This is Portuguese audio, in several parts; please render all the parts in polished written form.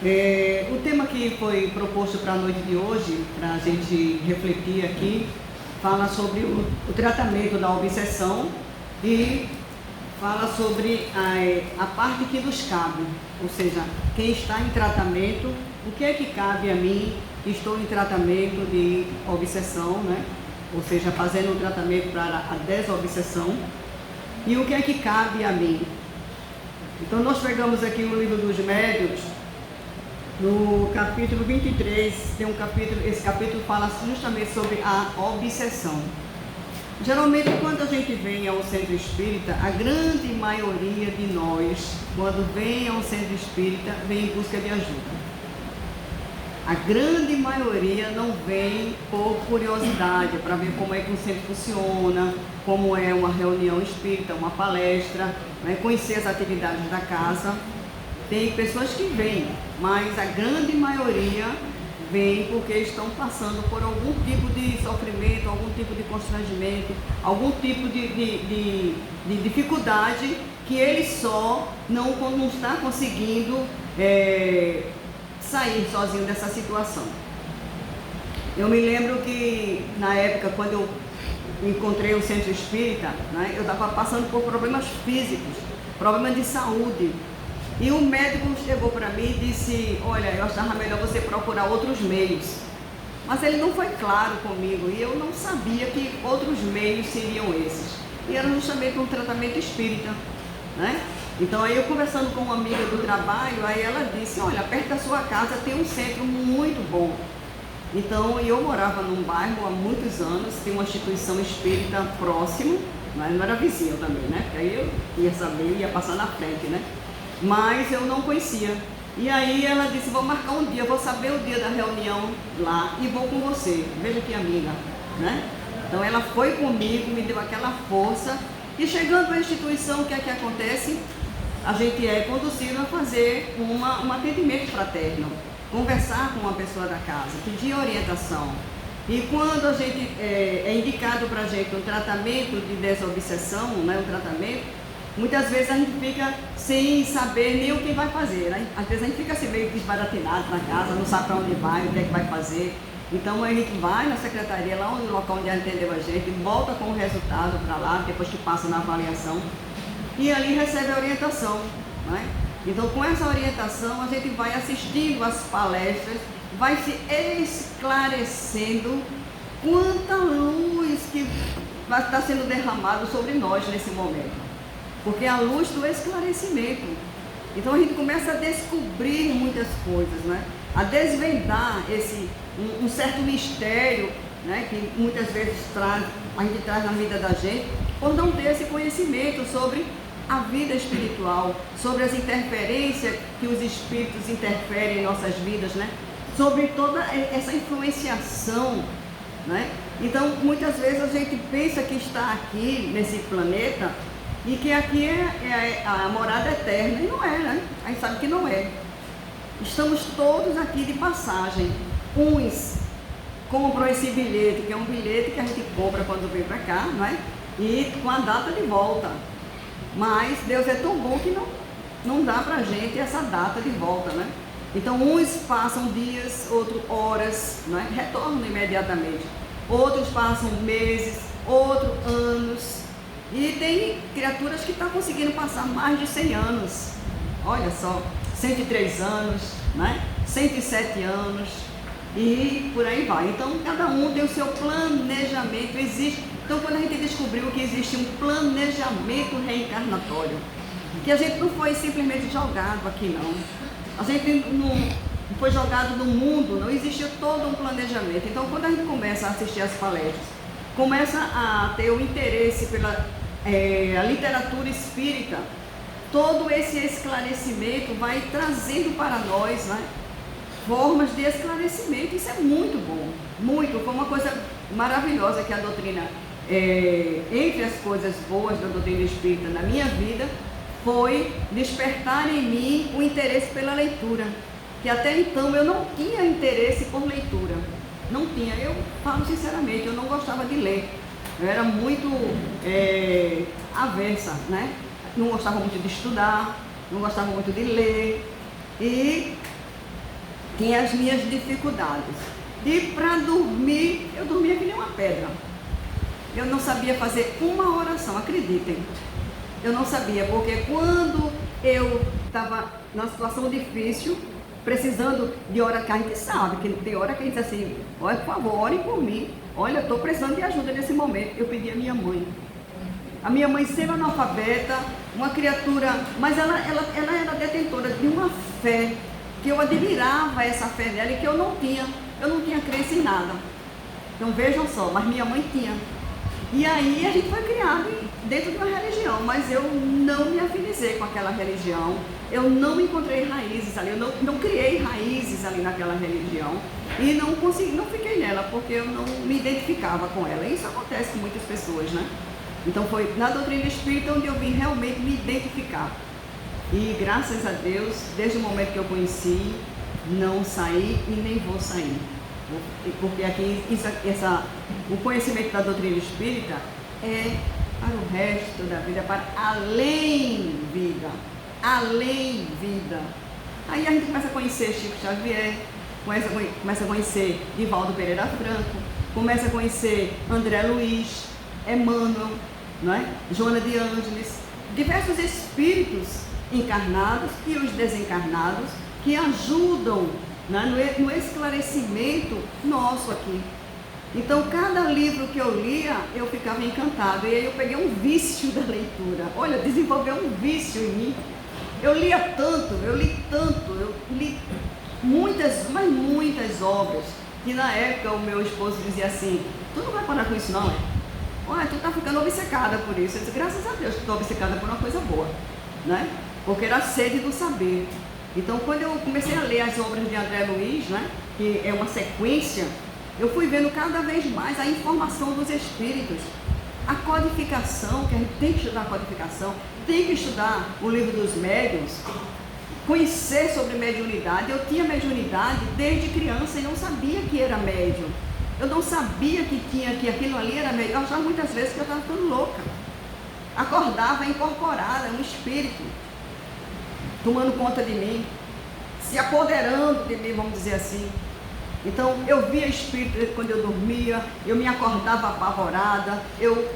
O tema que foi proposto para a noite de hoje, para a gente refletir aqui, fala sobre o tratamento da obsessão e fala sobre a parte que nos cabe, ou seja, quem está em tratamento, o que é que cabe a mim que estou em tratamento de obsessão, né? Ou seja, fazendo um tratamento para a desobsessão, e o que é que cabe a mim. Então nós pegamos aqui o livro dos Médiuns, no capítulo 23, esse capítulo fala justamente sobre a obsessão. Geralmente, quando a gente vem ao centro espírita, a grande maioria de nós, quando vem ao centro espírita, vem em busca de ajuda. A grande maioria não vem por curiosidade, para ver como é que o centro funciona, como é uma reunião espírita, uma palestra, né, conhecer as atividades da casa. Tem pessoas que vêm, mas a grande maioria vem porque estão passando por algum tipo de sofrimento, algum tipo de constrangimento, algum tipo de dificuldade que ele só não está conseguindo sair sozinho dessa situação. Eu me lembro que na época, quando eu encontrei o centro espírita, né, eu estava passando por problemas físicos, problemas de saúde. E o médico chegou para mim e disse: olha, eu achava melhor você procurar outros meios. Mas ele não foi claro comigo e eu não sabia que outros meios seriam esses. E era justamente um tratamento espírita, né? Então aí eu conversando com uma amiga do trabalho, aí ela disse: olha, perto da sua casa tem um centro muito bom. Então eu morava num bairro há muitos anos, tem uma instituição espírita próximo, mas não era vizinho também, né? Porque aí eu ia saber, ia passar na frente, né? Mas eu não conhecia. E aí ela disse: vou marcar um dia, vou saber o dia da reunião lá e vou com você. Veja que amiga, né? Então ela foi comigo, me deu aquela força. E chegando à instituição, o que é que acontece? A gente é conduzido a fazer um atendimento fraterno, conversar com uma pessoa da casa, pedir orientação. E quando a gente é indicado para a gente um tratamento de desobsessão, né, um tratamento, muitas vezes a gente fica sem saber nem o que vai fazer, né? Às vezes a gente fica assim meio desbaratinado na casa, não sabe para onde vai, o que é que vai fazer. Então a gente vai na secretaria, lá no local onde atendeu a gente, volta com o resultado para lá, depois que passa na avaliação, e ali recebe a orientação, né? Então com essa orientação a gente vai assistindo às palestras, vai se esclarecendo quanta luz que vai estar sendo derramada sobre nós nesse momento. Porque é a luz do esclarecimento. Então a gente começa a descobrir muitas coisas, né? A desvendar um certo mistério, né? Que muitas vezes a gente traz na vida da gente, por não ter esse conhecimento sobre a vida espiritual, sobre as interferências que os espíritos interferem em nossas vidas, né? Sobre toda essa influenciação, né? Então muitas vezes a gente pensa que está aqui nesse planeta e que aqui é a morada eterna, e não é, né? A gente sabe que não é. Estamos todos aqui de passagem. Uns compram esse bilhete, que é um bilhete que a gente compra quando vem para cá, não é? E com a data de volta. Mas Deus é tão bom que não dá pra gente essa data de volta, né? Então uns passam dias, outros horas, né? Retornam imediatamente. Outros passam meses, outros anos. E tem criaturas que estão conseguindo passar mais de 100 anos. Olha só, 103 anos, né? 107 anos e por aí vai. Então cada um tem o seu planejamento, existe. Então quando a gente descobriu que existe um planejamento reencarnatório, que a gente não foi simplesmente jogado aqui não. A gente não foi jogado no mundo, não existiu todo um planejamento. Então quando a gente começa a assistir as palestras, começa a ter o interesse pela a literatura espírita, todo esse esclarecimento vai trazendo para nós, né, formas de esclarecimento. Isso é muito bom, muito, foi uma coisa maravilhosa que a doutrina, entre as coisas boas da doutrina espírita na minha vida, foi despertar em mim o interesse pela leitura, que até então eu não tinha interesse por leitura, não tinha, eu falo sinceramente, eu não gostava de ler. Eu era muito aversa, né? Não gostava muito de estudar, não gostava muito de ler. E tinha as minhas dificuldades. E para dormir, eu dormia que nem uma pedra. Eu não sabia fazer uma oração, acreditem. Eu não sabia, porque quando eu estava numa situação difícil, precisando de hora que a gente sabe, que tem hora que a gente diz assim, olha, por favor, ore por mim. Olha, eu estou precisando de ajuda nesse momento. Eu pedi à minha mãe. A minha mãe sempre analfabeta, uma criatura, mas ela era detentora de uma fé, que eu admirava essa fé dela e que eu não tinha crença em nada. Então vejam só, mas minha mãe tinha. E aí a gente foi criado dentro de uma religião, mas eu não me afinizei com aquela religião, eu não encontrei raízes ali, eu não criei raízes ali naquela religião e não fiquei nela, porque eu não me identificava com ela. Isso acontece com muitas pessoas, né? Então foi na doutrina espírita onde eu vim realmente me identificar. E graças a Deus, desde o momento que eu conheci, não saí e nem vou sair. Porque aqui o conhecimento da doutrina espírita é para o resto da vida, para além vida, além vida. Aí a gente começa a conhecer Chico Xavier, começa a conhecer Divaldo Pereira Franco, começa a conhecer André Luiz, Emmanuel, não é? Joana de Ângeles, diversos espíritos encarnados e os desencarnados que ajudam, né, no esclarecimento nosso aqui. Então, cada livro que eu lia, eu ficava encantado. E aí eu peguei um vício da leitura. Olha, desenvolveu um vício em mim. Eu li muitas, mas muitas obras. Que na época o meu esposo dizia assim, tu não vai parar com isso não, é? Olha, tu tá ficando obcecada por isso. Eu disse, graças a Deus que estou obcecada por uma coisa boa, né? Porque era a sede do saber. Então, quando eu comecei a ler as obras de André Luiz, né, que é uma sequência, eu fui vendo cada vez mais a informação dos espíritos, a codificação, que a gente tem que estudar a codificação, tem que estudar o livro dos médiuns, conhecer sobre mediunidade. Eu tinha mediunidade desde criança e não sabia que era médium. Eu não sabia que aquilo ali era médium. Eu achava muitas vezes que eu estava ficando louca. Acordava incorporada, um espírito tomando conta de mim, se apoderando de mim, vamos dizer assim. Então, eu via espírito quando eu dormia, eu me acordava apavorada, eu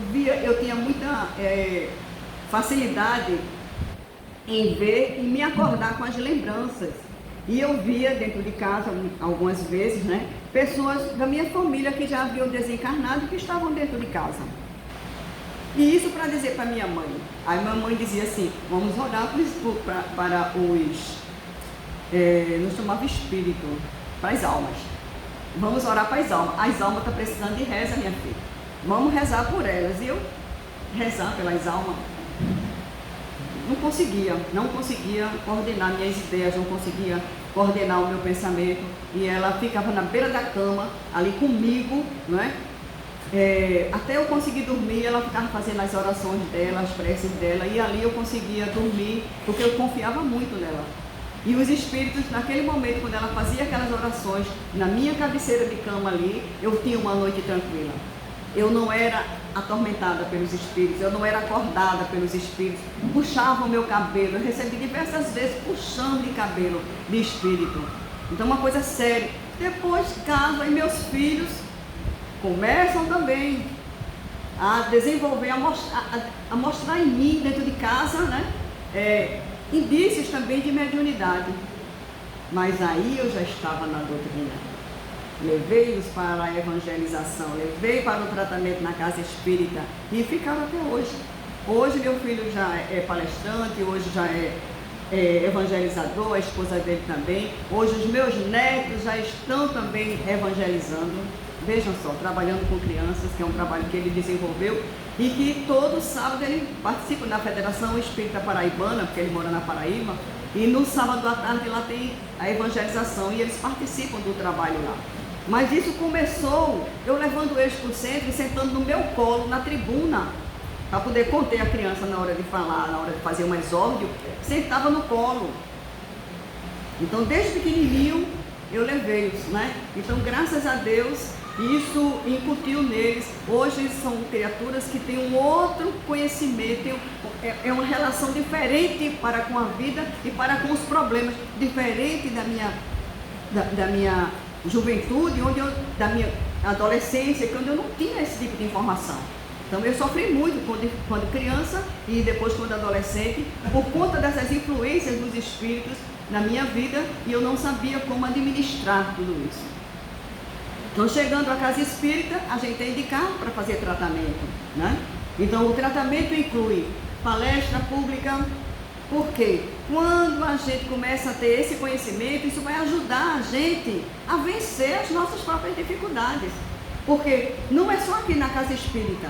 tinha muita facilidade em ver e me acordar com as lembranças. E eu via dentro de casa, algumas vezes, né, pessoas da minha família que já haviam desencarnado e que estavam dentro de casa. E isso para dizer para minha mãe. Aí minha mãe dizia assim, vamos orar para os, nos chamava espírito, para as almas. Vamos orar para as almas. As almas estão precisando de reza, minha filha. Vamos rezar por elas. E eu rezar pelas almas. Não conseguia coordenar minhas ideias, não conseguia coordenar o meu pensamento. E ela ficava na beira da cama, ali comigo, não é? Até eu conseguir dormir, ela ficava fazendo as orações dela, as preces dela, e ali eu conseguia dormir, porque eu confiava muito nela. E os espíritos, naquele momento, quando ela fazia aquelas orações, na minha cabeceira de cama ali, eu tinha uma noite tranquila. Eu não era atormentada pelos espíritos, eu não era acordada pelos espíritos, puxavam o meu cabelo, eu recebi diversas vezes puxando de cabelo de espírito. Então, uma coisa séria. Depois casam e meus filhos começam também a desenvolver, a mostrar em mim, dentro de casa, né, indícios também de mediunidade. Mas aí eu já estava na doutrina. Levei-os para a evangelização, levei para o tratamento na casa espírita e ficaram até hoje. Hoje meu filho já é palestrante, hoje já é evangelizador, a esposa dele também. Hoje os meus netos já estão também evangelizando. Vejam só, trabalhando com crianças, que é um trabalho que ele desenvolveu e que todo sábado ele participa da Federação Espírita Paraibana, porque ele mora na Paraíba, e no sábado à tarde lá tem a evangelização e eles participam do trabalho lá. Mas isso começou eu levando eles para o centro e sentando no meu colo, na tribuna, para poder conter a criança na hora de falar, na hora de fazer um exórdio, sentava no colo. Então, desde pequenininho, eu levei-os, né? Então, graças a Deus, isso incutiu neles. Hoje são criaturas que têm um outro conhecimento, é uma relação diferente para com a vida e para com os problemas, diferente da minha da minha juventude, da minha adolescência, quando eu não tinha esse tipo de informação. Então eu sofri muito quando criança e depois quando adolescente, por conta dessas influências dos espíritos na minha vida, e eu não sabia como administrar tudo isso. Então, chegando à casa espírita, a gente é indicado para fazer tratamento, né? Então, o tratamento inclui palestra pública, porque quando a gente começa a ter esse conhecimento, isso vai ajudar a gente a vencer as nossas próprias dificuldades. Porque não é só aqui na casa espírita,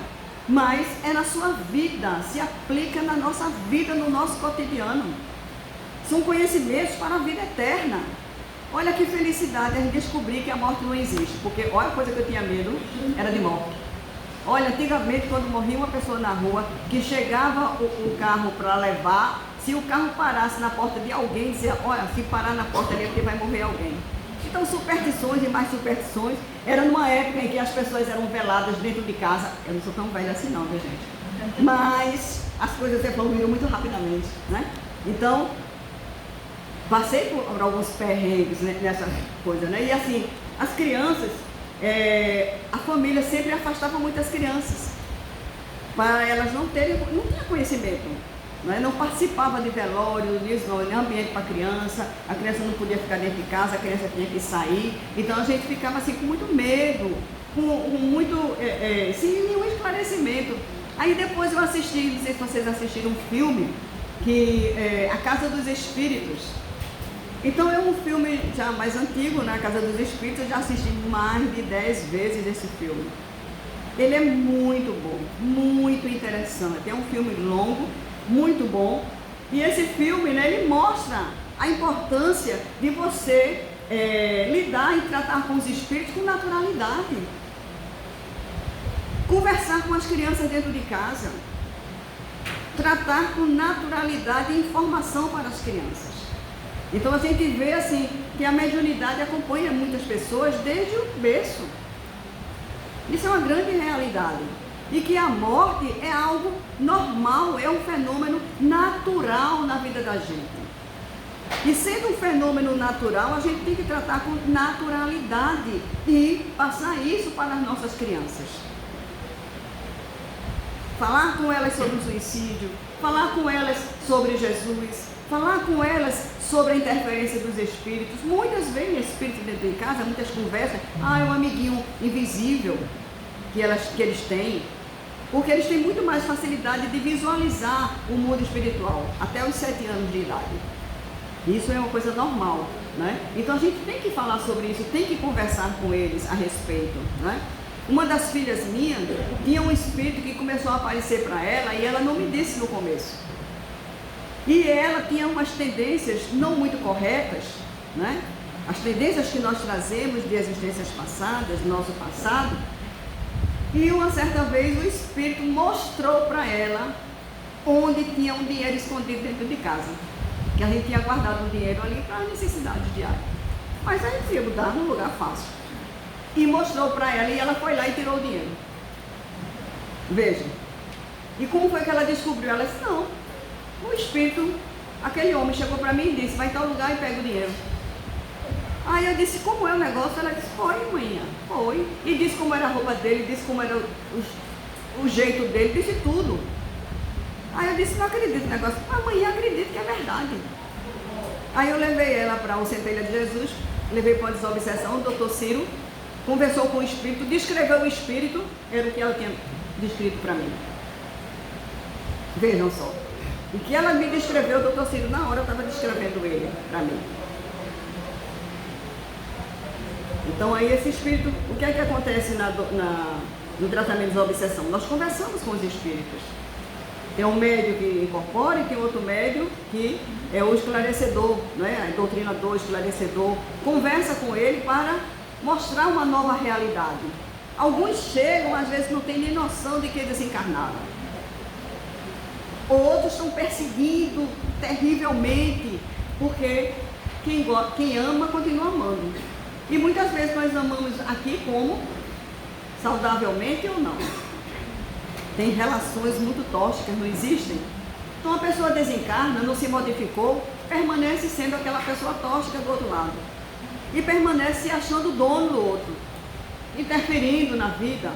mas é na sua vida, se aplica na nossa vida, no nosso cotidiano. São conhecimentos para a vida eterna. Olha que felicidade em descobrir que a morte não existe, porque olha a coisa que eu tinha medo, era de morte. Olha, antigamente quando morria uma pessoa na rua, que chegava o carro para levar, se o carro parasse na porta de alguém, dizia, olha, se parar na porta ali é porque vai morrer alguém. Então, superstições e mais superstições, era numa época em que as pessoas eram veladas dentro de casa. Eu não sou tão velha assim não, viu, gente? Mas as coisas evoluíram muito rapidamente, né? Então, passei por alguns perrengues, né, nessa coisa, né? E assim, as crianças, a família sempre afastava muitas crianças, para elas não tinham conhecimento, né? Não participava de velório, de ambiente para criança, a criança não podia ficar dentro de casa, a criança tinha que sair, então a gente ficava assim com muito medo, com muito, sem nenhum esclarecimento. Aí depois eu assisti, não sei se vocês assistiram um filme, que é A Casa dos Espíritos. Então é um filme já mais antigo, né? A Casa dos Espíritos, eu já assisti mais de 10 vezes esse filme. Ele é muito bom, muito interessante, é um filme longo, muito bom. E esse filme, né, ele mostra a importância de você lidar e tratar com os espíritos com naturalidade. Conversar com as crianças dentro de casa. Tratar com naturalidade e informação para as crianças. Então a gente vê assim que a mediunidade acompanha muitas pessoas desde o berço. Isso é uma grande realidade. E que a morte é algo normal, é um fenômeno natural na vida da gente. E sendo um fenômeno natural, a gente tem que tratar com naturalidade e passar isso para as nossas crianças. Falar com elas sobre o suicídio, falar com elas sobre Jesus, falar com elas sobre a interferência dos espíritos. Muitas vezes espíritos dentro de casa, muitas conversas, é um amiguinho invisível que eles têm, porque eles têm muito mais facilidade de visualizar o mundo espiritual, até os 7 anos de idade. Isso é uma coisa normal, né? Então a gente tem que falar sobre isso, tem que conversar com eles a respeito, né? Uma das filhas minhas tinha um espírito que começou a aparecer para ela e ela não me disse no começo. E ela tinha umas tendências não muito corretas, né? As tendências que nós trazemos de existências passadas, do nosso passado. E uma certa vez o espírito mostrou para ela onde tinha um dinheiro escondido dentro de casa. Que a gente tinha guardado o dinheiro ali para necessidades diárias. Mas aí ia mudar num lugar fácil. E mostrou para ela e ela foi lá e tirou o dinheiro. Veja. E como foi que ela descobriu? Ela disse, não. O espírito, aquele homem chegou para mim e disse, vai em tal lugar e pega o dinheiro. Aí eu disse, como é o negócio? Ela disse, foi, manhã, foi. E disse como era a roupa dele, disse como era o jeito dele, disse tudo. Aí eu disse, não acredito no negócio. Amanhã acredito que é verdade. Aí eu levei ela para o Centelha de Jesus, levei para a desobsessão, o doutor Ciro, conversou com o espírito, descreveu o espírito, era o que ela tinha descrito para mim. Vejam só. O que ela me descreveu, o doutor Ciro, na hora eu estava descrevendo ele para mim. Então aí esse espírito, o que é que acontece no tratamento da obsessão? Nós conversamos com os espíritos. Tem um médio que incorpora e tem outro médio que é o esclarecedor, né? A doutrina do esclarecedor. Conversa com ele para mostrar uma nova realidade. Alguns chegam, às vezes não têm nem noção de que desencarnaram. Outros estão perseguindo terrivelmente, porque quem ama continua amando. E muitas vezes nós amamos aqui como? Saudavelmente ou não? Tem relações muito tóxicas, não existem? Então a pessoa desencarna, não se modificou, permanece sendo aquela pessoa tóxica do outro lado. e permanece se achando dono do outro, interferindo na vida.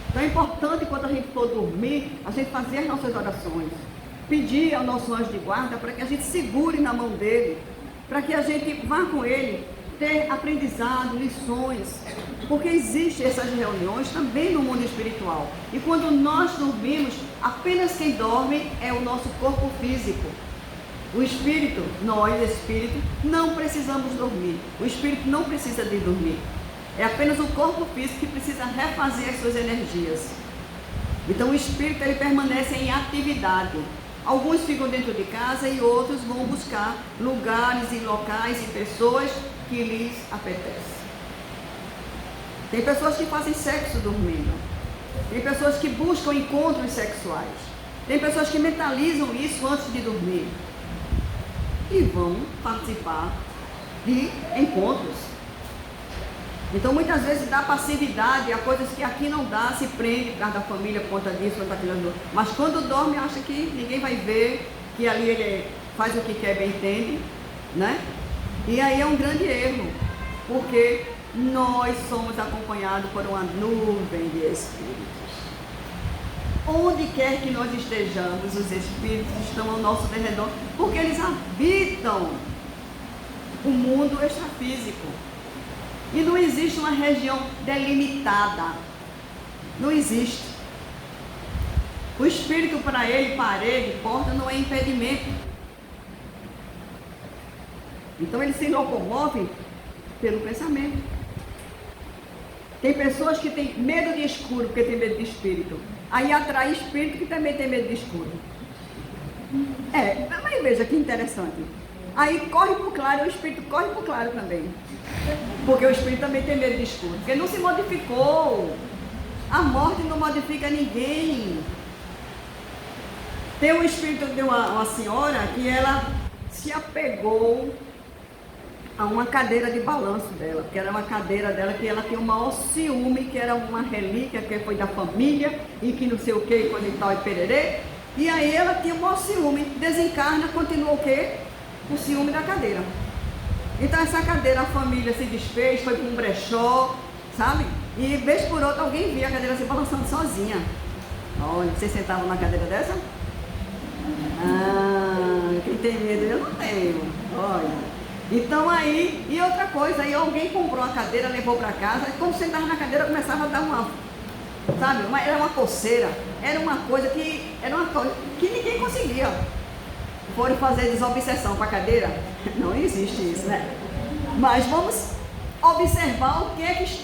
Então é importante, quando a gente for dormir, a gente fazer as nossas orações, pedir ao nosso anjo de guarda para que a gente segure na mão dele, para que a gente vá com ele ter aprendizado, lições, porque existem essas reuniões também no mundo espiritual. E quando nós dormimos, apenas quem dorme é o nosso corpo físico. O espírito, nós, espírito, não precisamos dormir. O espírito não precisa de dormir. É apenas o corpo físico que precisa refazer as suas energias. Então o espírito, ele permanece em atividade. Alguns ficam dentro de casa e outros vão buscar lugares e locais e pessoas que lhes apetece. Tem pessoas que fazem sexo dormindo. Tem pessoas que buscam encontros sexuais. Tem pessoas que mentalizam isso antes de dormir. E vão participar de encontros. Então muitas vezes dá passividade a coisas que aqui não dá, se prende por causa da família, por conta disso, por conta daquilo. Mas quando dorme acha que ninguém vai ver, que ali ele faz o que quer, bem entende, né? E aí é um grande erro, porque nós somos acompanhados por uma nuvem de espíritos. Onde quer que nós estejamos, os espíritos estão ao nosso derredor, porque eles habitam o mundo extrafísico. E não existe uma região delimitada. Não existe. O espírito, para ele, parede, porta, não é impedimento. Então ele se locomove pelo pensamento. Tem pessoas que têm medo de escuro porque tem medo de espírito. Aí atrai espírito que também tem medo de escuro. Mas veja que interessante. Aí corre para o claro, o espírito corre para o claro também. Porque o espírito também tem medo de escuro. Porque não se modificou. A morte não modifica ninguém. Tem um espírito de uma senhora que ela se apegou a uma cadeira de balanço dela, que era uma cadeira dela que ela tinha o maior ciúme, que era uma relíquia que foi da família e que não sei o que, coisa e tal e pererê. E aí ela tinha o maior ciúme, desencarna, continua o quê? O ciúme da cadeira. Então essa cadeira, a família se desfez, foi para um brechó, sabe? E vez por outra alguém via a cadeira se balançando sozinha. Olha, você sentava na cadeira dessa? Quem tem medo? Eu não tenho. Olha. Então aí, e outra coisa, aí alguém comprou uma cadeira, levou para casa, e quando sentava na cadeira começava a dar uma, sabe, era uma coceira, era uma coisa que ninguém conseguia. Foram fazer desobsessão para a cadeira? Não existe isso, né? Mas vamos observar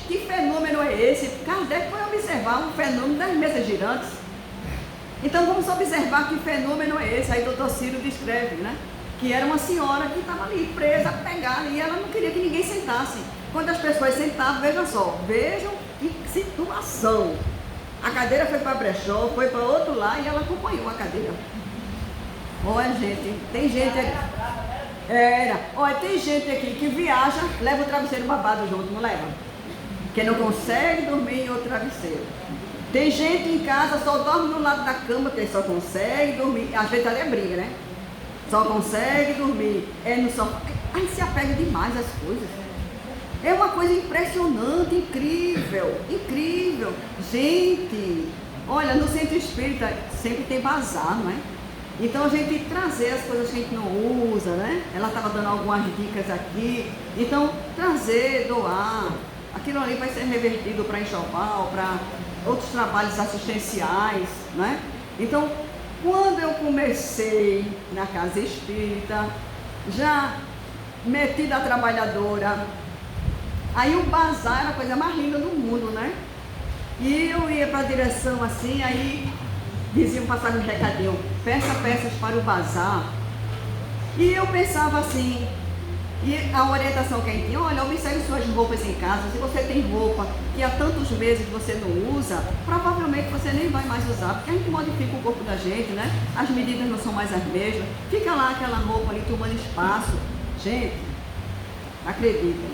que fenômeno é esse. Kardec foi observar o fenômeno das mesas girantes. Então vamos observar que fenômeno é esse. Aí o Dr. Ciro descreve, né? Que era uma senhora que estava ali presa, pegada, e ela não queria que ninguém sentasse. Quando as pessoas sentavam, vejam que situação. A cadeira foi para brechó, foi para outro lado e ela acompanhou a cadeira. Olha, gente, tem gente aqui. Olha, tem gente aqui que viaja, leva o travesseiro babado junto, não leva? Que não consegue dormir em outro travesseiro. Tem gente em casa, só dorme no lado da cama, porque só consegue dormir. Às vezes até briga, né? Só consegue dormir, no sofá. Aí se apega demais às coisas. É uma coisa impressionante, incrível, incrível. Gente, olha, no centro espírita sempre tem bazar, não é? Então a gente trazer as coisas que a gente não usa, né? Ela estava dando algumas dicas aqui. Então, trazer, doar. Aquilo ali vai ser revertido para enxoval, para outros trabalhos assistenciais, né? Então, quando eu comecei na casa espírita, já metida a trabalhadora, aí o bazar era a coisa mais linda do mundo, né? E eu ia para a direção assim, aí diziam, passavam um recadinho, peça peças para o bazar. E eu pensava assim, e a orientação que a gente tinha, olha, observe suas roupas em casa, se você tem roupa que há tantos meses você não usa, provavelmente você nem vai mais usar, porque a gente modifica o corpo da gente, né? As medidas não são mais as mesmas, fica lá aquela roupa ali tomando espaço. Gente, acreditem,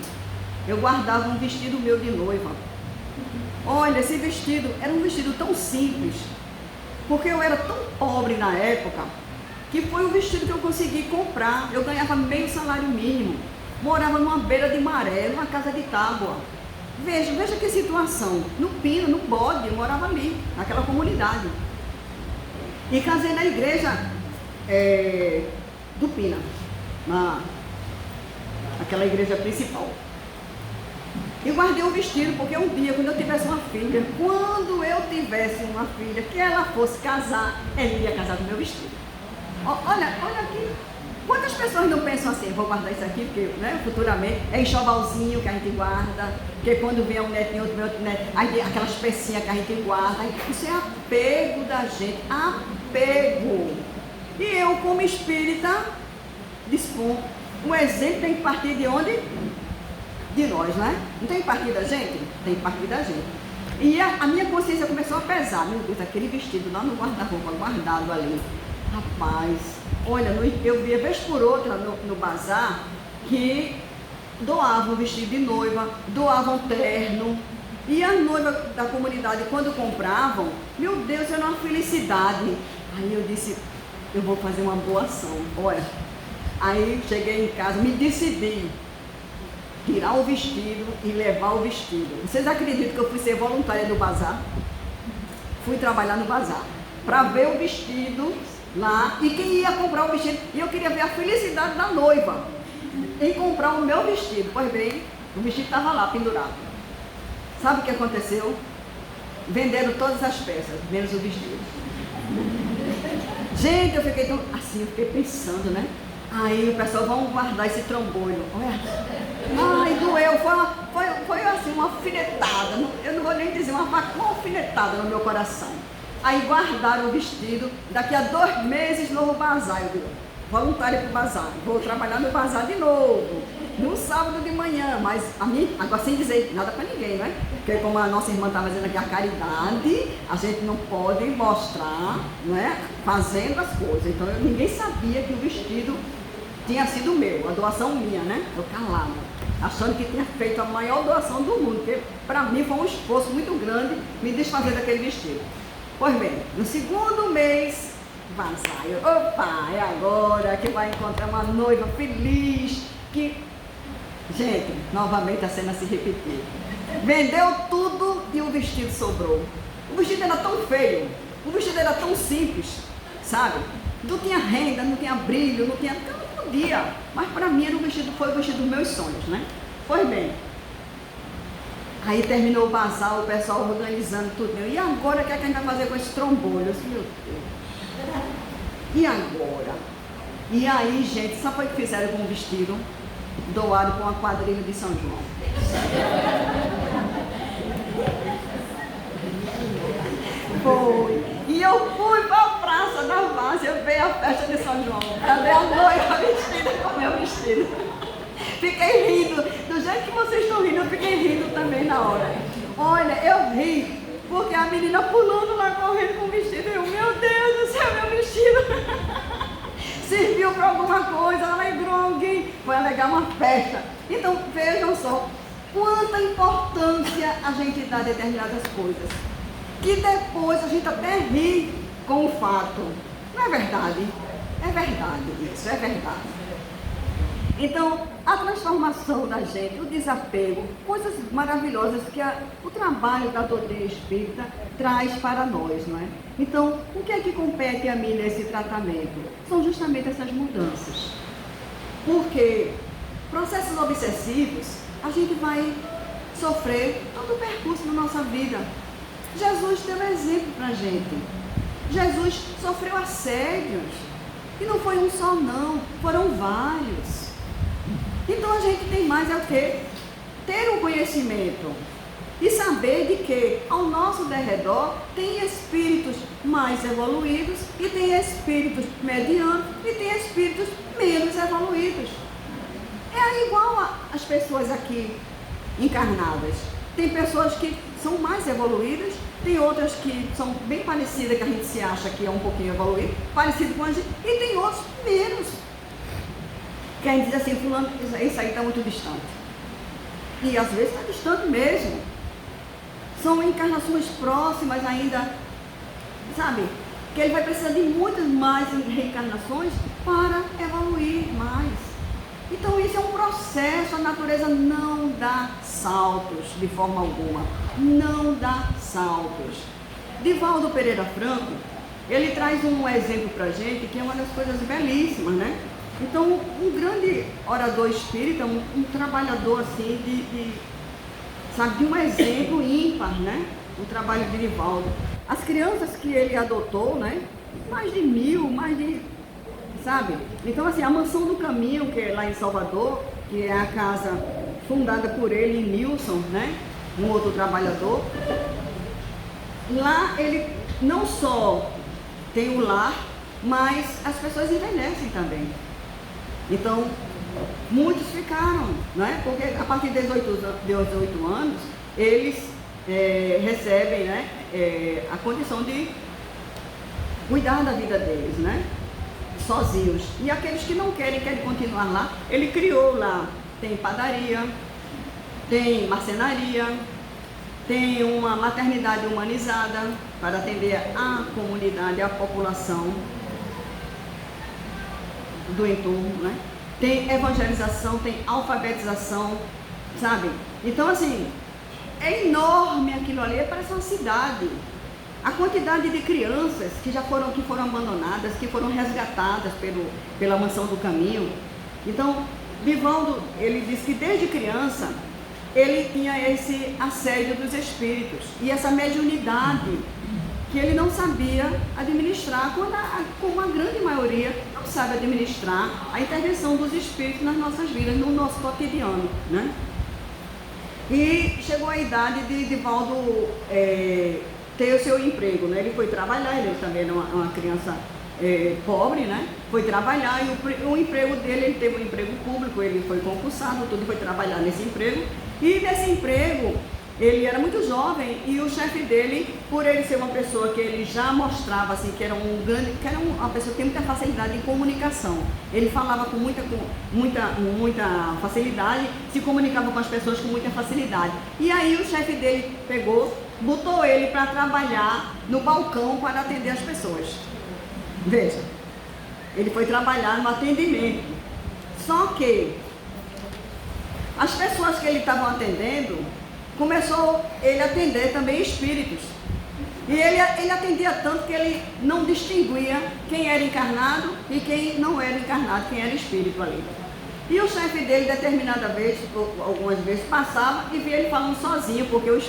eu guardava um vestido meu de noiva. Olha, esse vestido era um vestido tão simples, porque eu era tão pobre na época, que foi o vestido que eu consegui comprar. Eu ganhava meio salário mínimo. morava numa beira de maré, numa casa de tábua. Veja que situação. No Pina, no Bode, eu morava ali, naquela comunidade. E casei na igreja do Pina, naquela igreja principal. E guardei o vestido, porque um dia, quando eu tivesse uma filha, que ela fosse casar, ela ia casar com o meu vestido. Olha aqui. Quantas pessoas não pensam assim, vou guardar isso aqui, porque futuramente é enxovalzinho que a gente guarda, porque quando vem um netinho, outro neto, aí tem aquelas pecinhas que a gente guarda, isso é apego da gente, apego. E eu, como espírita, dispor. O exemplo tem que partir de onde? De nós, não é? Não tem que partir da gente? Tem que partir da gente. E a minha consciência começou a pesar. Meu Deus, aquele vestido lá no guarda-roupa, guardado ali. Rapaz, olha, eu via vez por outra no bazar que doavam vestido de noiva, doavam terno. E as noivas da comunidade, quando compravam, meu Deus, era uma felicidade. Aí eu disse, eu vou fazer uma boa ação. Olha, aí cheguei em casa, me decidi tirar o vestido e levar o vestido. Vocês acreditam que eu fui ser voluntária no bazar? Fui trabalhar no bazar para ver o vestido lá e quem ia comprar o vestido. E eu queria ver a felicidade da noiva em comprar o meu vestido. Pois bem, o vestido estava lá pendurado. Sabe o que aconteceu? Venderam todas as peças, menos o vestido. Gente, eu fiquei tão assim, eu fiquei pensando, né? Aí o pessoal, vamos guardar esse trambolho. Ai, doeu, foi assim, uma alfinetada. Eu não vou nem dizer uma alfinetada no meu coração. Aí guardaram o vestido, daqui a 2 meses, novo bazar. Eu digo, voluntária para o bazar, vou trabalhar no bazar de novo, no sábado de manhã, mas a mim, agora sem dizer nada para ninguém, né? Porque como a nossa irmã está fazendo aqui a caridade, a gente não pode mostrar, não é? Fazendo as coisas. Então ninguém sabia que o vestido tinha sido meu, a doação minha, né? Eu calada, achando que tinha feito a maior doação do mundo, porque para mim foi um esforço muito grande me desfazer daquele vestido. Pois bem, no segundo mês, vazar. Opa, é agora que vai encontrar uma noiva feliz, que... Gente, novamente a cena se repetiu. Vendeu tudo e o vestido sobrou. O vestido era tão feio, o vestido era tão simples, sabe? Não tinha renda, não tinha brilho, não tinha... Eu não podia, mas para mim era foi o vestido dos meus sonhos, né? Pois bem, aí terminou o bazar, o pessoal organizando tudo. E agora, o que é que a gente vai fazer com esse trombolho? Eu disse, meu Deus, e agora? E aí, gente, sabe o que fizeram com o vestido? Doaram com a quadrilha de São João. Foi. E eu fui para a Praça da Várzea ver a festa de São João. Cadê a noiva vestida com o meu vestido? Fiquei rindo. Do jeito que vocês estão rindo, eu fiquei rindo também na hora. Olha, eu ri, porque a menina pulando lá, correndo com o vestido. Eu, meu Deus do céu, meu vestido. Serviu para alguma coisa, alegrou alguém, foi alegar uma festa. Então, vejam só, quanta importância a gente dá a determinadas coisas. Que depois a gente até ri com o fato. Não é verdade? É verdade isso, é verdade. Então, a transformação da gente, o desapego, coisas maravilhosas que o trabalho da doutrina espírita traz para nós, não é? Então, o que é que compete a mim nesse tratamento? São justamente essas mudanças. Porque processos obsessivos, a gente vai sofrer todo o percurso da nossa vida. Jesus deu exemplo para a gente. Jesus sofreu assédios. E não foi um só não, foram vários. Então a gente tem mais é o quê? Ter um conhecimento e saber de que ao nosso derredor tem espíritos mais evoluídos e tem espíritos medianos e tem espíritos menos evoluídos. É igual às pessoas aqui encarnadas. Tem pessoas que são mais evoluídas, tem outras que são bem parecidas, que a gente se acha que é um pouquinho evoluído, parecido com a gente, e tem outros menos. Que a gente diz assim, fulano, isso aí está muito distante. E às vezes está distante mesmo. São encarnações próximas ainda, sabe? Que ele vai precisar de muitas mais reencarnações para evoluir mais. Então isso é um processo, a natureza não dá saltos de forma alguma, não dá saltos. Divaldo Pereira Franco, ele traz um exemplo para a gente que é uma das coisas belíssimas, né? Então, um grande orador espírita, um trabalhador assim, sabe, de um exemplo ímpar, né? O trabalho de Divaldo. As crianças que ele adotou, né? Mais de 1000, sabe? Então, assim, a Mansão do Caminho, que é lá em Salvador, que é a casa fundada por ele e Nilson, né? Um outro trabalhador. Lá ele não só tem o lar, mas as pessoas envelhecem também. Então, muitos ficaram, né? Porque a partir de 18 anos, eles recebem, né? A condição de cuidar da vida deles, né? Sozinhos. E aqueles que não querem continuar lá, ele criou lá, tem padaria, tem marcenaria, tem uma maternidade humanizada para atender a comunidade, a população do entorno, né? Tem evangelização, tem alfabetização, sabe? Então, assim, é enorme aquilo ali, parece uma cidade. A quantidade de crianças que foram abandonadas, que foram resgatadas pela Mansão do Caminho. Então, Divaldo, ele diz que desde criança, ele tinha esse assédio dos espíritos e essa mediunidade que ele não sabia administrar, como a grande maioria não sabe administrar a intervenção dos espíritos nas nossas vidas, no nosso cotidiano, né? E chegou a idade de Divaldo ter o seu emprego, né? Ele foi trabalhar, ele também era uma criança pobre, né? Foi trabalhar e o emprego dele, ele teve um emprego público, ele foi concursado, tudo, foi trabalhar nesse emprego. E nesse emprego, ele era muito jovem e o chefe dele, por ele ser uma pessoa que ele já mostrava assim, que era uma pessoa que tem muita facilidade em comunicação. Ele falava com muita facilidade, se comunicava com as pessoas com muita facilidade. E aí o chefe dele botou ele para trabalhar no balcão para atender as pessoas. Veja, ele foi trabalhar no atendimento. Só que as pessoas que ele estava atendendo, começou ele a atender também espíritos. E ele atendia tanto que ele não distinguia quem era encarnado e quem não era encarnado, quem era espírito ali. E o chefe dele, determinada vez, algumas vezes, passava e via ele falando sozinho, porque o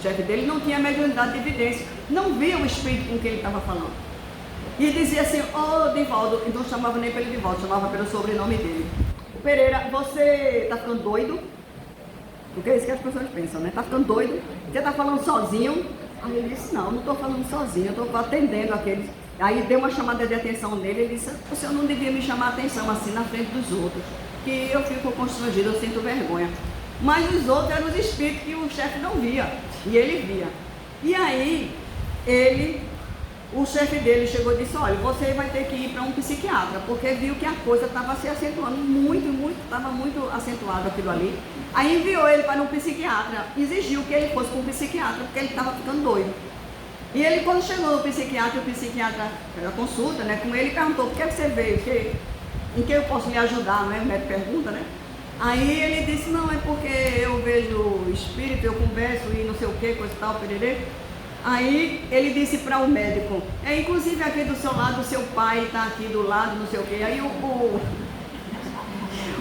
chefe dele não tinha mediunidade de evidência, não via o espírito com quem ele estava falando. E dizia assim: ô Divaldo, então não chamava nem pelo Divaldo, chamava pelo sobrenome dele. Pereira, você está ficando doido? Porque é isso que as pessoas pensam, né? Está ficando doido? Você está falando sozinho? Aí ele disse: não estou falando sozinho, eu estou atendendo aqueles. Aí deu uma chamada de atenção nele, ele disse: o senhor não devia me chamar a atenção assim na frente dos outros, que eu fico constrangido, eu sinto vergonha. Mas os outros eram os espíritos que o chefe não via, e ele via. E aí, o chefe dele chegou e disse: olha, você vai ter que ir para um psiquiatra, porque viu que a coisa estava se acentuando estava muito acentuado aquilo ali. Aí enviou ele para um psiquiatra, exigiu que ele fosse para um psiquiatra, porque ele estava ficando doido. E ele, quando chegou no psiquiatra, o psiquiatra fez a consulta, né, com ele, perguntou: por que você veio? Em que eu posso lhe ajudar? Né? O médico pergunta, né? Aí ele disse: não, é porque eu vejo espírito, eu converso e não sei o que, coisa e tal, pererê. Aí ele disse para o médico: inclusive aqui do seu lado, o seu pai está aqui do lado, não sei o que. Aí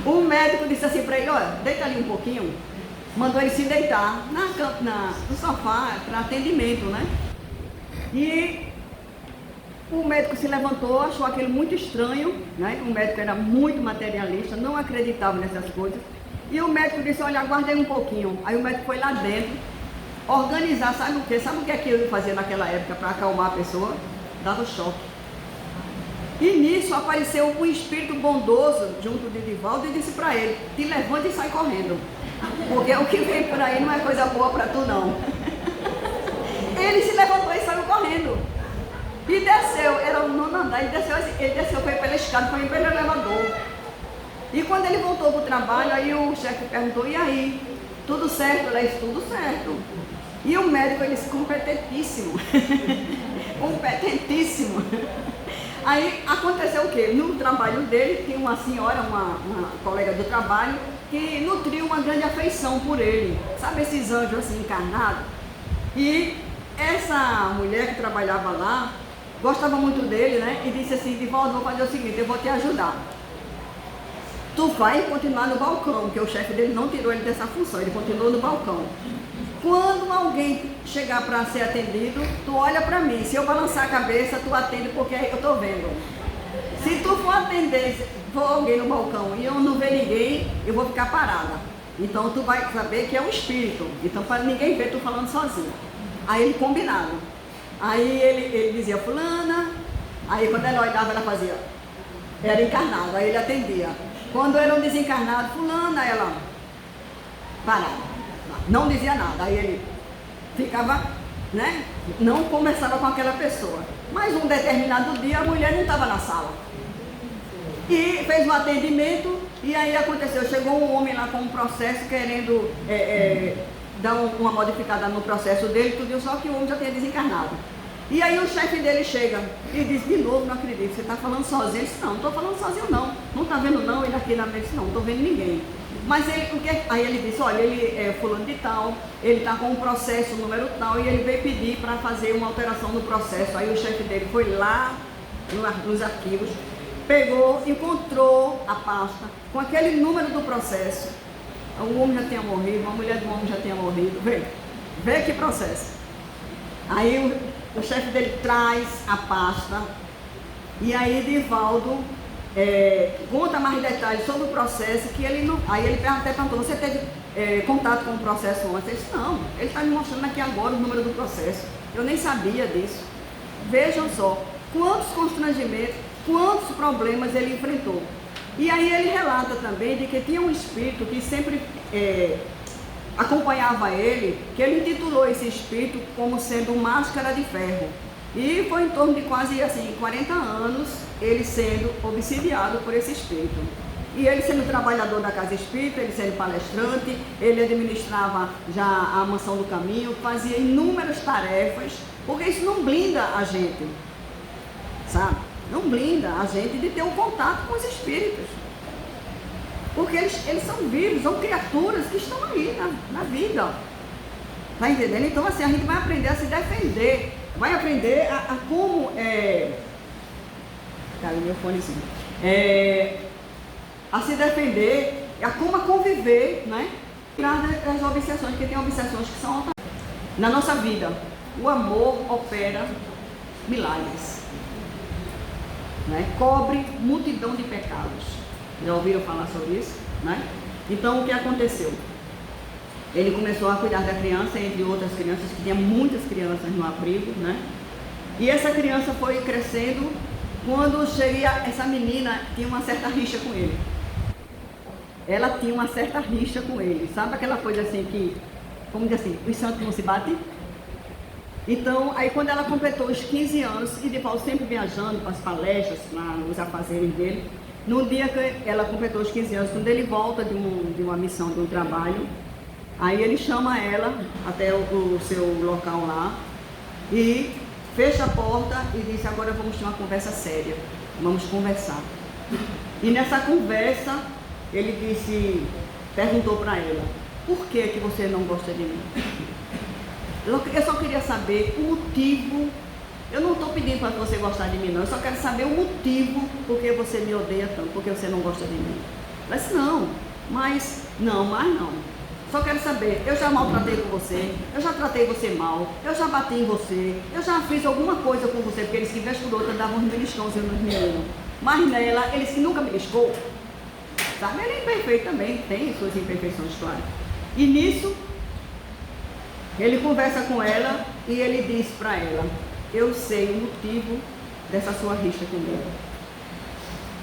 o médico disse assim para ele: olha, deita ali um pouquinho. Mandou ele se deitar no sofá para atendimento, né? E o médico se levantou, achou aquilo muito estranho, né? O médico era muito materialista, não acreditava nessas coisas. E o médico disse: olha, aguarde aí um pouquinho. Aí o médico foi lá dentro organizar, sabe o quê? Sabe o que é que eu fazia naquela época para acalmar a pessoa? Dava choque. E nisso apareceu um espírito bondoso junto de Divaldo e disse para ele: te levanta e sai correndo, porque o que vem por aí não é coisa boa para tu não. Ele se levantou e saiu correndo. E desceu, era o 9º andar, ele desceu, foi pela escada, foi pelo elevador. E quando ele voltou para o trabalho, aí o chefe perguntou: e aí, tudo certo? Ele disse: tudo certo. E o médico, ele disse: competentíssimo. Competentíssimo. Aí aconteceu o quê? No trabalho dele, tinha uma senhora, uma colega do trabalho, que nutriu uma grande afeição por ele. Sabe esses anjos assim encarnados? E essa mulher que trabalhava lá, gostava muito dele, né? E disse assim, Divaldo, vou fazer o seguinte, eu vou te ajudar. Tu vai continuar no balcão, porque o chefe dele não tirou ele dessa função, ele continuou no balcão. Quando alguém chegar para ser atendido, tu olha para mim. Se eu balançar a cabeça, tu atende porque eu estou vendo. Se tu for atender, for alguém no balcão e eu não ver ninguém, eu vou ficar parada. Então tu vai saber que é um espírito. Então para ninguém ver tu falando sozinho. Aí ele combinado. Aí ele dizia fulana. Aí quando ela olhava, ela fazia. Era encarnado, aí ele atendia. Quando era um desencarnado, fulana, ela parava. Não dizia nada, aí ele ficava, né? Não conversava com aquela pessoa. Mas um determinado dia a mulher não estava na sala. E fez um atendimento, e aí aconteceu, chegou um homem lá com um processo querendo dar uma modificada no processo dele, tudo, só que o homem já tinha desencarnado. E aí o chefe dele chega e diz, de novo, não acredito, você está falando sozinho? Ele disse, não estou falando sozinho não está vendo não, ele aqui na mesa disse, não estou vendo ninguém. Mas ele, aí ele disse, olha, ele é fulano de tal, ele está com um processo, número tal, e ele veio pedir para fazer uma alteração no processo. Aí o chefe dele foi lá nos arquivos, pegou, encontrou a pasta com aquele número do processo. O homem já tinha morrido, a mulher do homem já tinha morrido, vê que processo. Aí o chefe dele traz a pasta, e aí Divaldo conta mais detalhes sobre o processo, que ele não. Aí ele até perguntou, você teve contato com o processo antes? Ele disse, não, ele está me mostrando aqui agora o número do processo. Eu nem sabia disso. Vejam só, quantos constrangimentos, quantos problemas ele enfrentou. E aí ele relata também de que tinha um espírito que sempre acompanhava ele, que ele intitulou esse espírito como sendo Máscara de Ferro. E foi em torno de quase assim 40 anos ele sendo obsidiado por esse espírito. E ele sendo trabalhador da casa espírita, ele sendo palestrante, ele administrava já a Mansão do Caminho, fazia inúmeras tarefas, porque isso não blinda a gente, sabe? Não blinda a gente de ter um contato com os espíritos. Porque eles são vivos, são criaturas que estão aí na vida. Tá entendendo? Então assim, a gente vai aprender a se defender, vai aprender a como... Cara, meu fonezinho. A se defender, a como conviver, né? Das obsessões, porque tem obsessões que são altas. Na nossa vida, o amor opera milagres, né? Cobre multidão de pecados. Já ouviram falar sobre isso, né? Então, o que aconteceu? Ele começou a cuidar da criança, entre outras crianças, que tinha muitas crianças no abrigo, né? E essa criança foi crescendo. Quando cheguei, essa menina tinha uma certa rixa com ele. Ela tinha uma certa rixa com ele. Sabe aquela coisa assim que, como diz assim, os santos não se batem? Então, aí quando ela completou os 15 anos, e Divaldo sempre viajando para as palestras, para os afazeres dele, no dia que ela completou os 15 anos, quando ele volta de uma missão, de um trabalho, aí ele chama ela até o seu local lá, e fecha a porta e disse, agora vamos ter uma conversa séria, vamos conversar. E nessa conversa, ele perguntou para ela, por que você não gosta de mim? Eu só queria saber o motivo, eu não estou pedindo para você gostar de mim não, eu só quero saber o motivo por que você me odeia tanto, por que você não gosta de mim. Ela disse, não. Só quero saber, eu já maltratei com você, eu já tratei você mal, eu já bati em você, eu já fiz alguma coisa com você, porque eles que vez por outra davam uns beliscãozinhos nos meninos. Mas nela, eles que nunca beliscou, sabe? Ele é imperfeito também, tem suas imperfeições, claro. E nisso, ele conversa com ela e ele diz para ela, eu sei o motivo dessa sua rixa comigo.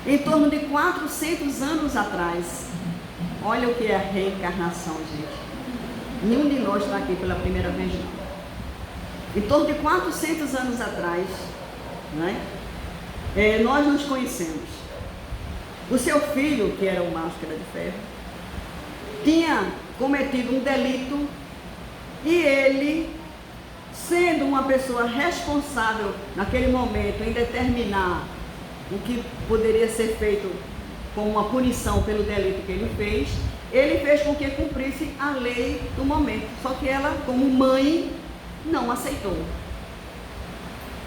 Em torno de 400 anos atrás, olha o que é a reencarnação, gente. Nenhum de nós está aqui pela primeira vez, não. Em torno de 400 anos atrás, né, nós nos conhecemos. O seu filho, que era o Máscara de Ferro, tinha cometido um delito e ele, sendo uma pessoa responsável naquele momento em determinar o que poderia ser feito como uma punição pelo delito que ele fez com que cumprisse a lei do momento. Só que ela, como mãe, não aceitou.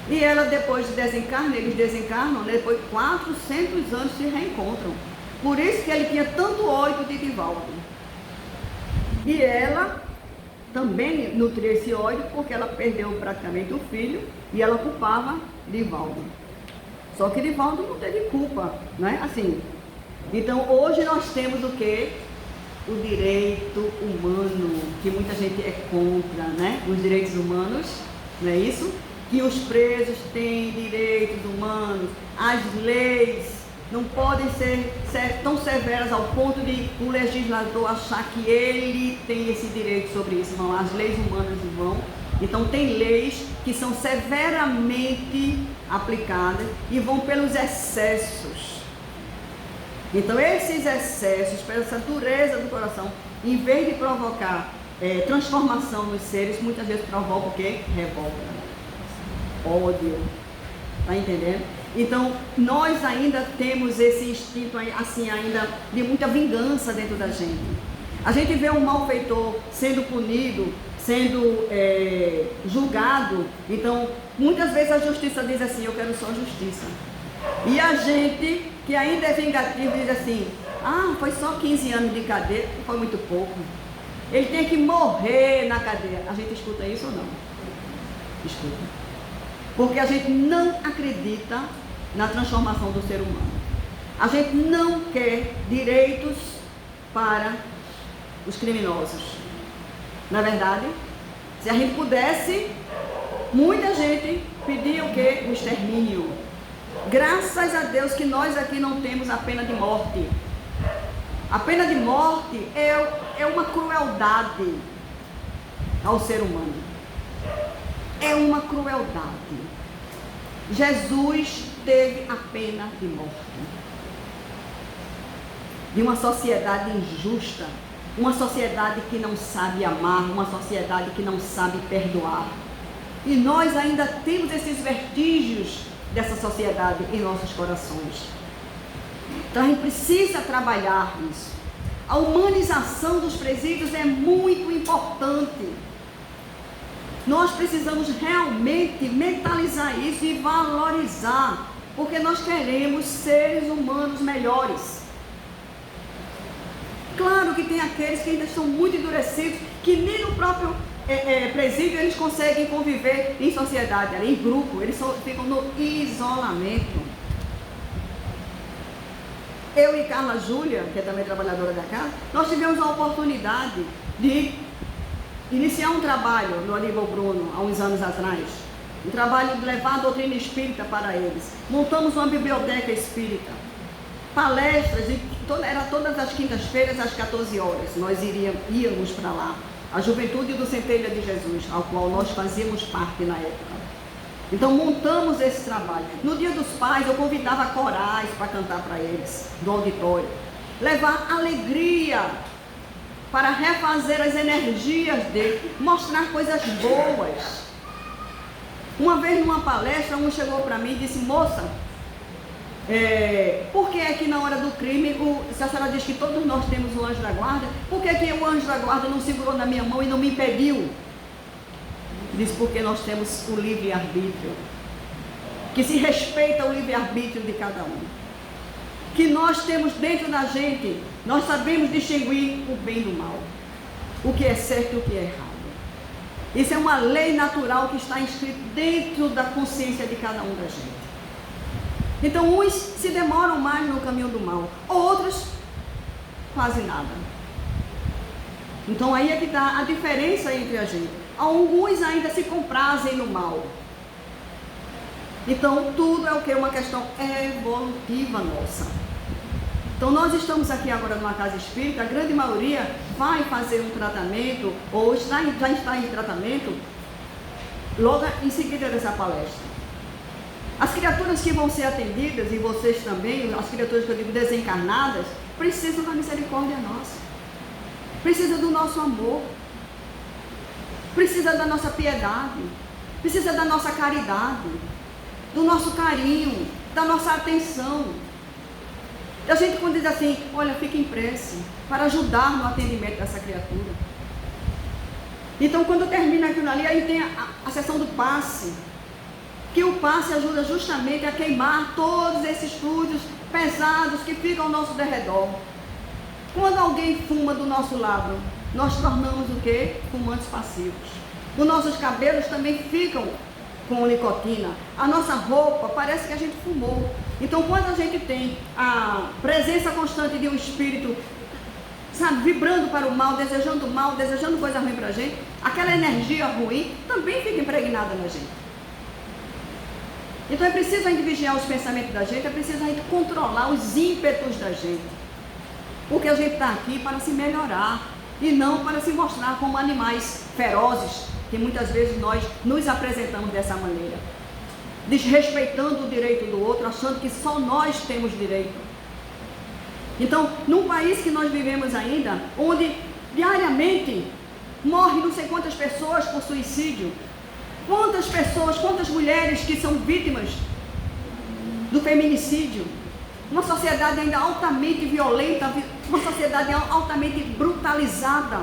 E ela, depois de desencarnar, eles desencarnam, né? Depois de 400 anos se reencontram. Por isso que ele tinha tanto ódio de Divaldo. E ela também nutria esse ódio, porque ela perdeu praticamente o filho e ela culpava Divaldo. Só que Divaldo não teve culpa, né? Assim. Então, hoje nós temos o quê? O direito humano, que muita gente é contra, né? Os direitos humanos, não é isso? Que os presos têm direitos humanos, as leis não podem ser tão severas ao ponto de o legislador achar que ele tem esse direito sobre isso. Não, as leis humanas vão. Então tem leis que são severamente aplicadas e vão pelos excessos. Então esses excessos, pela essa dureza do coração, em vez de provocar transformação nos seres, muitas vezes provoca o quê? Revolta. Ódio, tá entendendo? Então, nós ainda temos esse instinto, assim, ainda de muita vingança dentro da gente. A gente vê um malfeitor sendo punido, sendo julgado. Então, muitas vezes a justiça diz assim, eu quero só justiça. E a gente, que ainda é vingativo, diz assim, foi só 15 anos de cadeia, foi muito pouco. Ele tem que morrer na cadeia. A gente escuta isso ou não? Escuta. Porque a gente não acredita na transformação do ser humano. A gente não quer direitos para os criminosos. Na é verdade, se a gente pudesse, muita gente pedia o quê? O extermínio. Graças a Deus que nós aqui não temos a pena de morte. A pena de morte é uma crueldade ao ser humano. É uma crueldade. Jesus teve a pena de morte. De uma sociedade injusta, uma sociedade que não sabe amar, uma sociedade que não sabe perdoar. E nós ainda temos esses vestígios dessa sociedade em nossos corações. Então a gente precisa trabalhar isso. A humanização dos presídios é muito importante. Nós precisamos realmente mentalizar isso e valorizar, porque nós queremos seres humanos melhores. Claro que tem aqueles que ainda estão muito endurecidos, que nem no próprio presídio eles conseguem conviver em sociedade, em grupo, eles ficam no isolamento. Eu e Carla Júlia, que é também trabalhadora da casa, nós tivemos a oportunidade de iniciar um trabalho no Aníbal Bruno, há uns anos atrás. Um trabalho de levar a doutrina espírita para eles. Montamos uma biblioteca espírita. Palestras, era todas as quintas-feiras às 14 horas. Nós íamos para lá. A Juventude do Centelha de Jesus, ao qual nós fazíamos parte na época. Então montamos esse trabalho. No Dia dos Pais eu convidava corais para cantar para eles, do auditório. Levar alegria para refazer as energias dele, mostrar coisas boas. Uma vez numa palestra, um chegou para mim e disse, moça, por que é que na hora do crime, se a senhora diz que todos nós temos um anjo da guarda, por que é que o anjo da guarda não segurou na minha mão e não me impediu? Diz, porque nós temos o livre-arbítrio, que se respeita o livre-arbítrio de cada um. Que nós temos dentro da gente, nós sabemos distinguir o bem do mal, o que é certo e o que é errado. Isso é uma lei natural que está inscrita dentro da consciência de cada um da gente. Então uns se demoram mais no caminho do mal, outros quase nada. Então aí é que está a diferença entre a gente. Alguns ainda se comprazem no mal. Então tudo é o que? Uma questão evolutiva nossa. Então nós estamos aqui agora numa casa espírita, a grande maioria vai fazer um tratamento, ou já está em tratamento, logo em seguida dessa palestra. As criaturas que vão ser atendidas, e vocês também, as criaturas que eu digo desencarnadas, precisam da misericórdia nossa. Precisa do nosso amor. Precisa da nossa piedade. Precisa da nossa caridade. Do nosso carinho. da nossa atenção. E a gente quando diz assim, olha, fica em prece, para ajudar no atendimento dessa criatura. Então quando termina aquilo ali, aí tem a sessão do passe, que o passe ajuda justamente a queimar todos esses fluidos pesados que ficam ao nosso derredor. Quando alguém fuma do nosso lado, nós tornamos o quê? Fumantes passivos. Os nossos cabelos também ficam com nicotina. A nossa roupa parece que a gente fumou. Então quando a gente tem a presença constante de um espírito, sabe, vibrando para o mal, desejando coisa ruim para a gente, aquela energia ruim também fica impregnada na gente. Então é preciso a gente vigiar os pensamentos da gente, é preciso a gente controlar os ímpetos da gente. Porque a gente está aqui para se melhorar e não para se mostrar como animais ferozes, que muitas vezes nós nos apresentamos dessa maneira, desrespeitando o direito do outro, achando que só nós temos direito. Então, num país que nós vivemos ainda, onde diariamente morrem não sei quantas pessoas por suicídio, quantas pessoas, quantas mulheres que são vítimas do feminicídio, uma sociedade ainda altamente violenta, uma sociedade altamente brutalizada.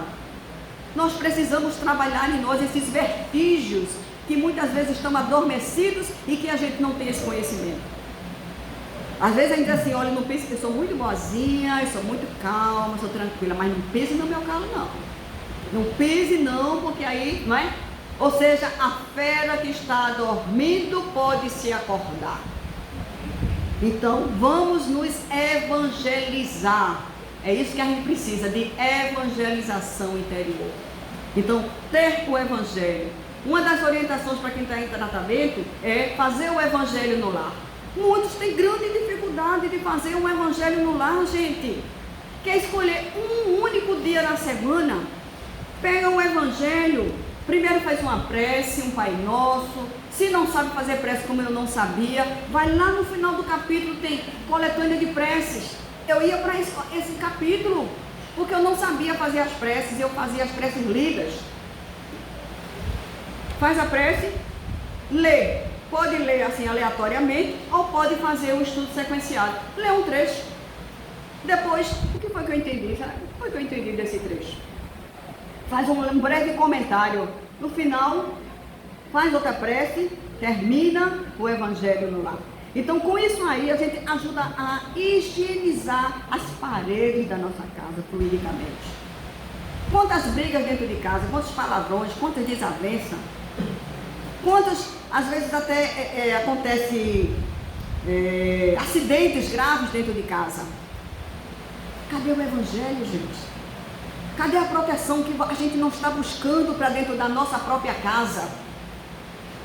Nós precisamos trabalhar em nós esses vestígios que muitas vezes estão adormecidos e que a gente não tem esse conhecimento. Às vezes a gente diz assim, olha, não pense que eu sou muito boazinha, eu sou muito calma, sou tranquila, mas não pise no meu calo não. Não pise não, porque aí, não é? Ou seja, a fera que está dormindo pode se acordar. Então, vamos nos evangelizar. É isso que a gente precisa, de evangelização interior. Então, ter o evangelho. Uma das orientações para quem está em tratamento é fazer o evangelho no lar. Muitos têm grande dificuldade de fazer um evangelho no lar, gente. Quer escolher um único dia na semana, pega o evangelho, primeiro faz uma prece, um Pai Nosso. Se não sabe fazer prece como eu não sabia, vai lá no final do capítulo, tem coletânea de preces. Eu ia para esse capítulo, porque eu não sabia fazer as preces, eu fazia as preces lidas. Faz a prece, lê. Pode ler assim aleatoriamente, ou pode fazer um estudo sequenciado. Lê um trecho. Depois, o que foi que eu entendi? O que foi que eu entendi desse trecho? Faz um breve comentário. No final, faz outra prece, termina o evangelho no lar. Então, com isso aí, a gente ajuda a higienizar as paredes da nossa casa fluidicamente. Quantas brigas dentro de casa, quantos palavrões, quantas desavenças, quantas, às vezes até acontece acidentes graves dentro de casa. Cadê o evangelho, gente? Cadê a proteção que a gente não está buscando para dentro da nossa própria casa?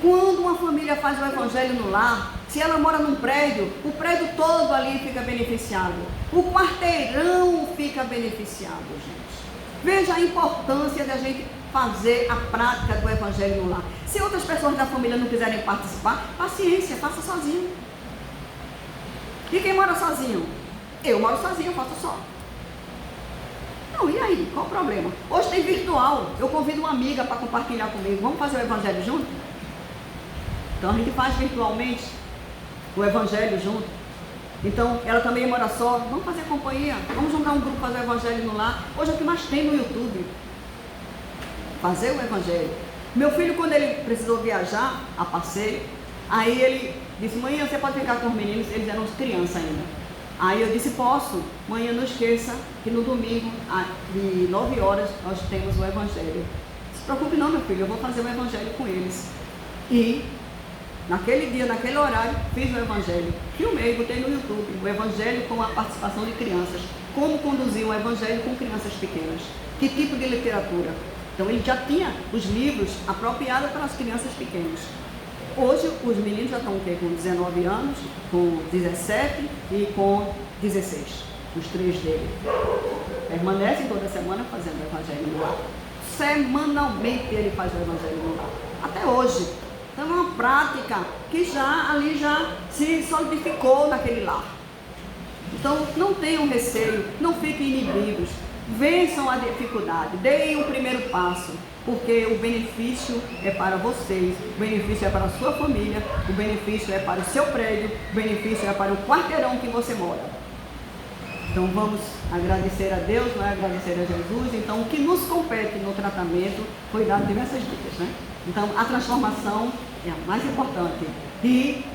Quando uma família faz o evangelho no lar, se ela mora num prédio, o prédio todo ali fica beneficiado. O quarteirão fica beneficiado, gente. Veja a importância da gente fazer a prática do evangelho no lar. Se outras pessoas da família não quiserem participar, paciência, faça sozinho. E quem mora sozinho? Eu moro sozinho, eu faço só. Não, e aí? Qual o problema? Hoje tem virtual, eu convido uma amiga para compartilhar comigo. Vamos fazer o evangelho junto? Então a gente faz virtualmente o evangelho junto. Então ela também mora só, vamos fazer companhia, vamos juntar um grupo para fazer o evangelho no lar. Hoje é o que mais tem no YouTube. Fazer o evangelho. Meu filho, quando ele precisou viajar a passeio, aí ele disse, mãe, você pode ficar com os meninos, eles eram crianças ainda. Aí eu disse, posso, mãe, não esqueça que no domingo, de 9 horas, nós temos o evangelho. Não se preocupe não, meu filho, eu vou fazer o evangelho com eles. E naquele dia, naquele horário, fiz o evangelho. Filmei, botei no YouTube, o evangelho com a participação de crianças. Como conduzir o evangelho com crianças pequenas. Que tipo de literatura? Então ele já tinha os livros apropriados para as crianças pequenas. Hoje os meninos já estão com 19 anos, com 17 e com 16. Os três dele. Permanecem toda semana fazendo o evangelho no lar. Semanalmente ele faz o evangelho no lar. Até hoje. Então é uma prática que já se solidificou naquele lar. Então não tenham receio, não fiquem inibidos. Vençam a dificuldade, deem o primeiro passo, porque o benefício é para vocês, o benefício é para a sua família, o benefício é para o seu prédio, o benefício é para o quarteirão que você mora. Então vamos agradecer a Deus, não é? Agradecer a Jesus. Então o que nos compete no tratamento foi dado diversas dicas, né? Então a transformação é a mais importante. E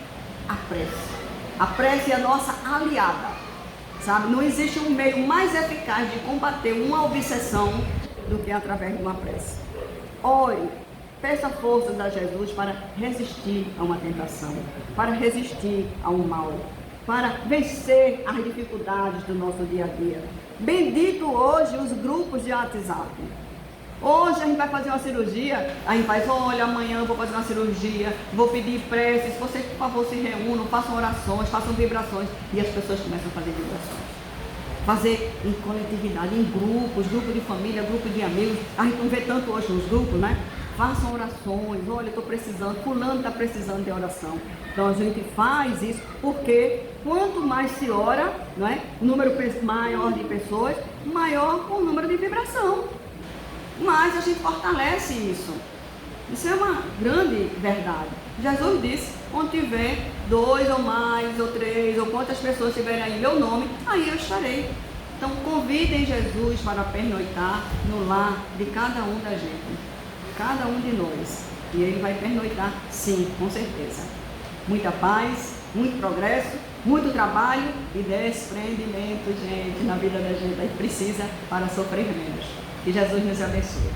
a prece. A prece é a nossa aliada, sabe? Não existe um meio mais eficaz de combater uma obsessão do que através de uma prece. Ore, peça forças a Jesus para resistir a uma tentação, para resistir a um mal, para vencer as dificuldades do nosso dia a dia. Bendito hoje os grupos de WhatsApp. Hoje a gente vai fazer uma cirurgia, a gente faz, olha, amanhã eu vou fazer uma cirurgia, vou pedir preces, vocês por favor se reúnam, façam orações, façam vibrações, e as pessoas começam a fazer vibrações. Fazer em coletividade, em grupos, grupo de família, grupo de amigos, a gente não vê tanto hoje nos grupos, né? Façam orações, olha, eu estou precisando, fulano está precisando de oração. Então a gente faz isso porque quanto mais se ora, não é? Número maior de pessoas, maior o número de vibração. Mas a gente fortalece isso. Isso é uma grande verdade. Jesus disse, onde tiver 2 ou mais, ou 3, ou quantas pessoas tiverem aí meu nome, aí eu estarei. Então convidem Jesus para pernoitar no lar de cada um da gente, cada um de nós. E ele vai pernoitar, sim, com certeza. Muita paz, muito progresso, muito trabalho e desprendimento, gente, na vida da gente. A gente precisa para sofrer menos. Que Jesus nos abençoe.